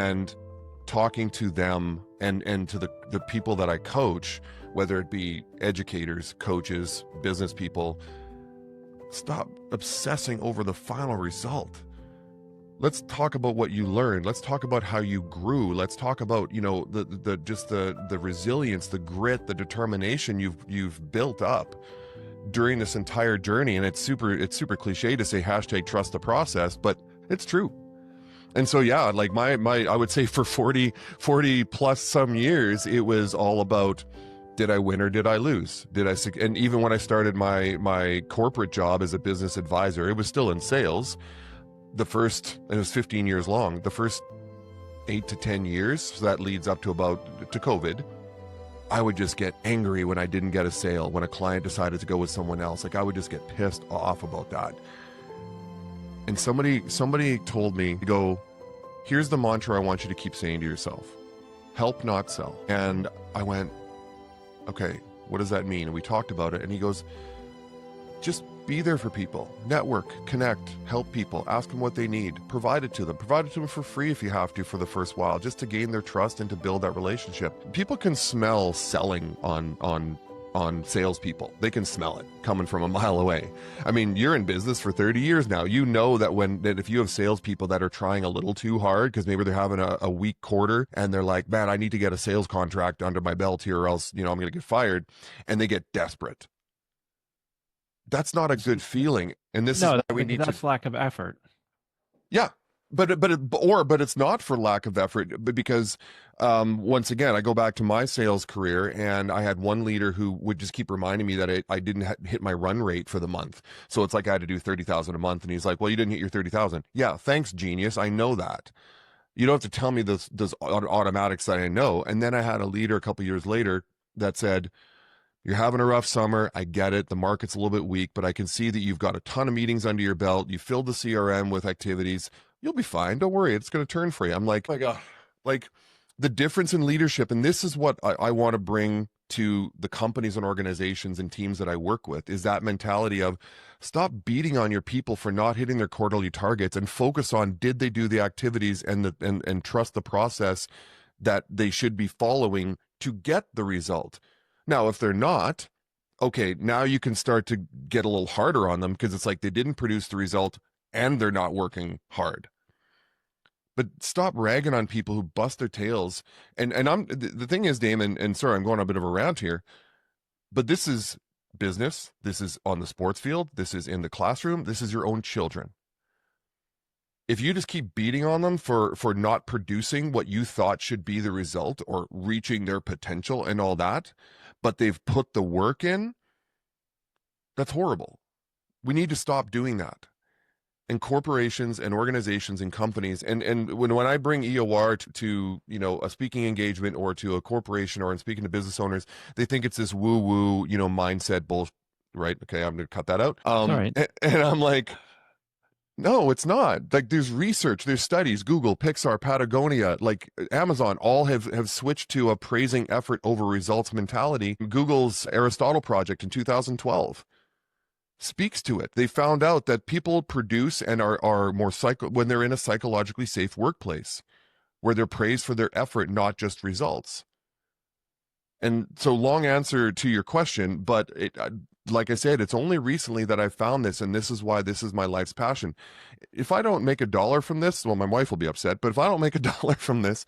and talking to them and to the people that I coach, whether it be educators, coaches, business people, stop obsessing over the final result. Let's talk about what you learned. Let's talk about how you grew. Let's talk about, you know, the resilience, the grit, the determination you've built up during this entire journey. And it's super cliche to say hashtag trust the process, but it's true. And so, yeah, like my I would say for 40 plus some years, it was all about, did I win or did I lose? And even when I started my corporate job as a business advisor, it was still in sales. It was 15 years long. The first 8 to 10 years, so that leads up to COVID, I would just get angry when I didn't get a sale, when a client decided to go with someone else. Like, I would just get pissed off about that. And somebody told me, go, here's the mantra I want you to keep saying to yourself: help, not sell. And I went, okay, what does that mean? And we talked about it, and he goes, just be there for people, network, connect, help people, ask them what they need, provide it to them for free if you have to for the first while, just to gain their trust and to build that relationship. People can smell selling on salespeople. They can smell it coming from a mile away. I mean, you're in business for 30 years now. You know that if you have salespeople that are trying a little too hard because maybe they're having a weak quarter and they're like, man, I need to get a sales contract under my belt here or else, you know, I'm going to get fired, and they get desperate. That's not a good feeling. And this is why we need that's lack of effort. Yeah. But it's not for lack of effort, but because once again, I go back to my sales career, and I had one leader who would just keep reminding me that I didn't hit my run rate for the month. So it's like I had to do 30,000 a month, and he's like, well, you didn't hit your 30,000. Yeah, thanks, genius. I know that. You don't have to tell me those automatics that I know. And then I had a leader a couple years later that said, you're having a rough summer. I get it. The market's a little bit weak, but I can see that you've got a ton of meetings under your belt. You filled the CRM with activities. You'll be fine. Don't worry. It's going to turn for you. I'm like, oh my God, like the difference in leadership. And this is what I want to bring to the companies and organizations and teams that I work with, is that mentality of stop beating on your people for not hitting their quarterly targets and focus on, did they do the activities and trust the process that they should be following to get the result. Now, if they're not, okay, now you can start to get a little harder on them because it's like they didn't produce the result and they're not working hard. But stop ragging on people who bust their tails. And the thing is, Damon, and sorry, I'm going on a bit of a rant here, but this is business. This is on the sports field. This is in the classroom. This is your own children. If you just keep beating on them for not producing what you thought should be the result or reaching their potential and all that, but they've put the work in, that's horrible. We need to stop doing that. And corporations and organizations and companies, and when I bring EOR to you know, a speaking engagement or to a corporation or I'm speaking to business owners, they think it's this woo-woo, you know, mindset bullshit, right? Okay, I'm going to cut that out. All right. And I'm like, no, it's not. Like, there's research, there's studies, Google, Pixar, Patagonia, like Amazon, all have switched to a praising effort over results mentality. Google's Aristotle project in 2012 speaks to it. They found out that people produce and are more when they're in a psychologically safe workplace where they're praised for their effort, not just results. And so, long answer to your question, but like I said, it's only recently that I found this, and this is why this is my life's passion. If I don't make $1 from this, well, my wife will be upset, but if I don't make $1 from this,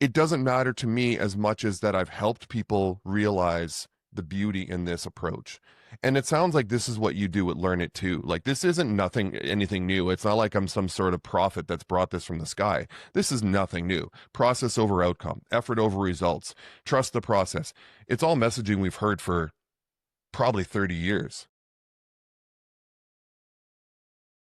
it doesn't matter to me as much as that I've helped people realize the beauty in this approach. And it sounds like this is what you do at Learn It too. Like, this isn't anything new. It's not like I'm some sort of prophet that's brought this from the sky. This is nothing new. Process over outcome, effort over results, trust the process. It's all messaging we've heard for probably 30 years.